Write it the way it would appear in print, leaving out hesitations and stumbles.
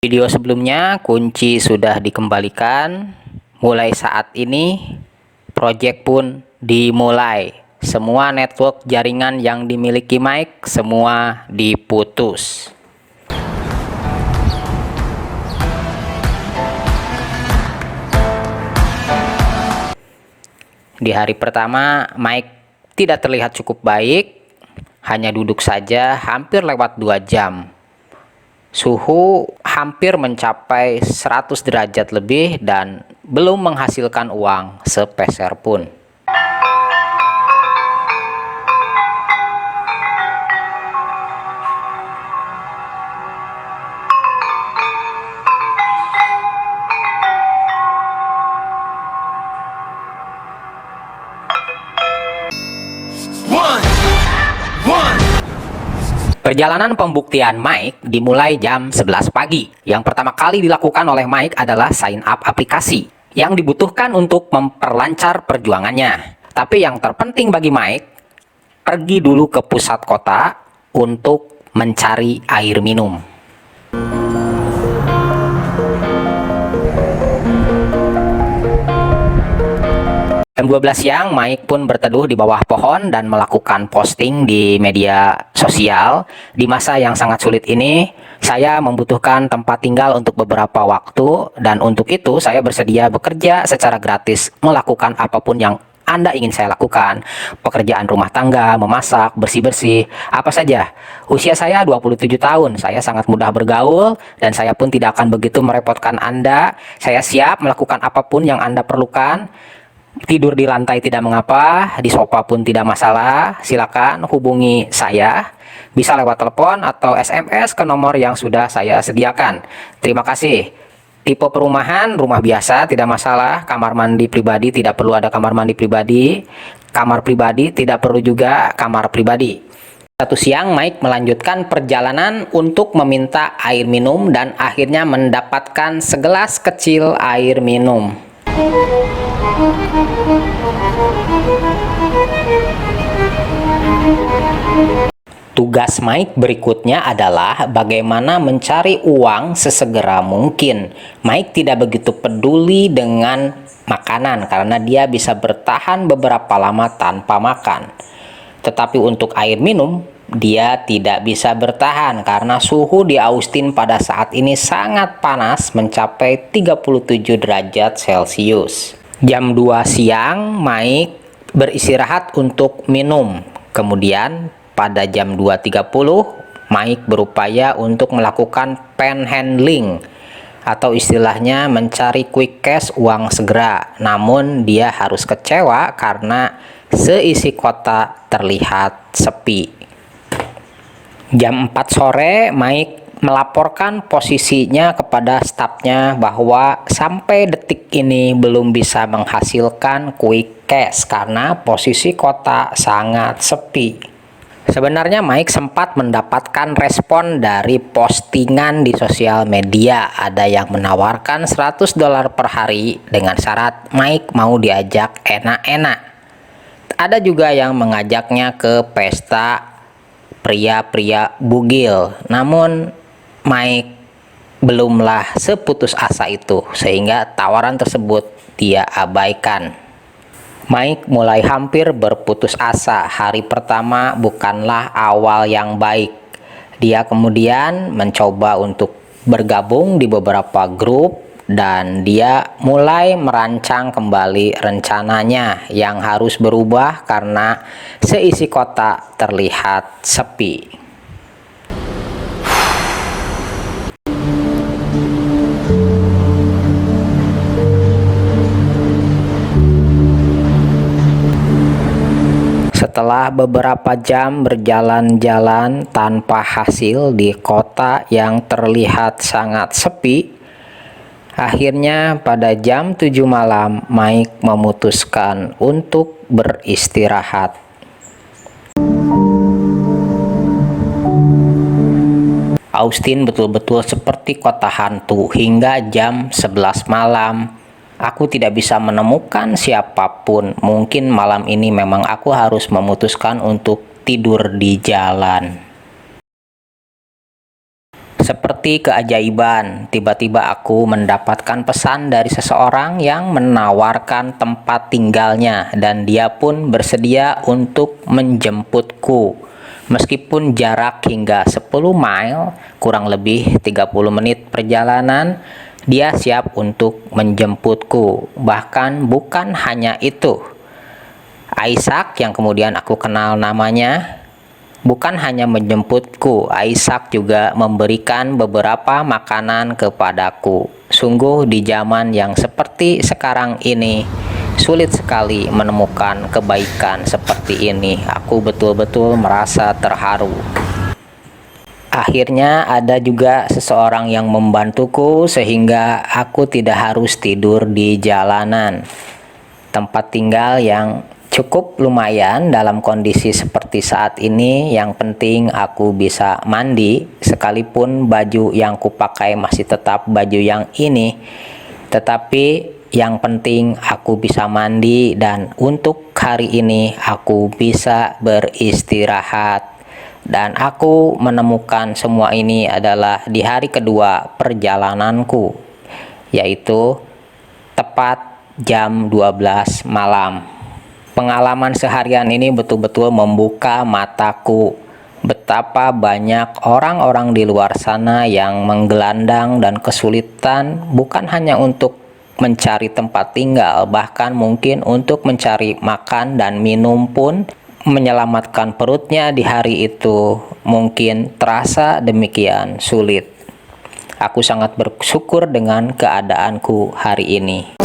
Video sebelumnya kunci sudah dikembalikan. Mulai saat ini project pun dimulai. Semua network jaringan yang dimiliki Mike semua diputus. Di hari pertama Mike tidak terlihat cukup baik, hanya duduk saja hampir lewat 2 jam. Suhu hampir mencapai 100 derajat lebih dan belum menghasilkan uang sepeser pun. Perjalanan pembuktian Mike dimulai jam 11 pagi. Yang pertama kali dilakukan oleh Mike adalah sign up aplikasi yang dibutuhkan untuk memperlancar perjuangannya. Tapi yang terpenting bagi Mike, pergi dulu ke pusat kota untuk mencari air minum. Jam 12 siang, Mike pun berteduh di bawah pohon dan melakukan posting di media sosial. Di masa yang sangat sulit ini, saya membutuhkan tempat tinggal untuk beberapa waktu, dan untuk itu saya bersedia bekerja secara gratis, melakukan apapun yang Anda ingin saya lakukan. Pekerjaan rumah tangga, memasak, bersih-bersih, apa saja. Usia saya 27 tahun, saya sangat mudah bergaul, dan saya pun tidak akan begitu merepotkan Anda. Saya siap melakukan apapun yang Anda perlukan. Tidur di lantai tidak mengapa, di sofa pun tidak masalah. Silakan hubungi saya, bisa lewat telepon atau SMS ke nomor yang sudah saya sediakan. Terima kasih. Tipe perumahan, rumah biasa tidak masalah. Kamar mandi pribadi tidak perlu ada kamar mandi pribadi. Kamar pribadi tidak perlu juga kamar pribadi. Satu siang Mike melanjutkan perjalanan untuk meminta air minum dan akhirnya mendapatkan segelas kecil air minum. Tugas Mike berikutnya adalah bagaimana mencari uang sesegera mungkin. Mike tidak begitu peduli dengan makanan karena dia bisa bertahan beberapa lama tanpa makan. Tetapi untuk air minum, dia tidak bisa bertahan karena suhu di Austin pada saat ini sangat panas, mencapai 37 derajat Celcius. Jam 2 siang, Mike beristirahat untuk minum. Kemudian pada jam 2.30, Mike berupaya untuk melakukan panhandling atau istilahnya mencari quick cash, uang segera. Namun dia harus kecewa karena seisi kota terlihat sepi. Jam 4 sore, Mike melaporkan posisinya kepada stafnya bahwa sampai detik ini belum bisa menghasilkan quick cash karena posisi kota sangat sepi. Sebenarnya Mike sempat mendapatkan respon dari postingan di sosial media. Ada yang menawarkan $100 per hari dengan syarat Mike mau diajak enak-enak. Ada juga yang mengajaknya ke pesta pria-pria bugil. Namun Mike belumlah seputus asa itu, sehingga tawaran tersebut dia abaikan. Mike mulai hampir berputus asa. Hari pertama bukanlah awal yang baik. Dia kemudian mencoba untuk bergabung di beberapa grup dan dia mulai merancang kembali rencananya yang harus berubah karena seisi kota terlihat sepi. Setelah beberapa jam berjalan-jalan tanpa hasil di kota yang terlihat sangat sepi, akhirnya pada jam 7 malam Mike memutuskan untuk beristirahat. Austin betul-betul seperti kota hantu. Hingga jam 11 malam aku tidak bisa menemukan siapapun. Mungkin malam ini memang aku harus memutuskan untuk tidur di jalan. Seperti keajaiban, tiba-tiba aku mendapatkan pesan dari seseorang yang menawarkan tempat tinggalnya dan dia pun bersedia untuk menjemputku. Meskipun jarak hingga 10 mile, kurang lebih 30 menit perjalanan, dia siap untuk menjemputku. Bahkan bukan hanya itu. Isaac yang kemudian aku kenal namanya, bukan hanya menjemputku, Isaac juga memberikan beberapa makanan kepadaku. Sungguh di zaman yang seperti sekarang ini, sulit sekali menemukan kebaikan seperti ini. Aku betul-betul merasa terharu. Akhirnya ada juga seseorang yang membantuku sehingga aku tidak harus tidur di jalanan. Tempat tinggal yang cukup lumayan dalam kondisi seperti saat ini. Yang penting aku bisa mandi, sekalipun baju yang kupakai masih tetap baju yang ini. Tetapi yang penting aku bisa mandi dan untuk hari ini aku bisa beristirahat. Dan aku menemukan semua ini adalah di hari kedua perjalananku, yaitu tepat jam 12 malam. Pengalaman seharian ini betul-betul membuka mataku betapa banyak orang-orang di luar sana yang menggelandang dan kesulitan bukan hanya untuk mencari tempat tinggal, bahkan mungkin untuk mencari makan dan minum pun. Menyelamatkan perutnya di hari itu mungkin terasa demikian sulit. Aku sangat bersyukur dengan keadaanku hari ini.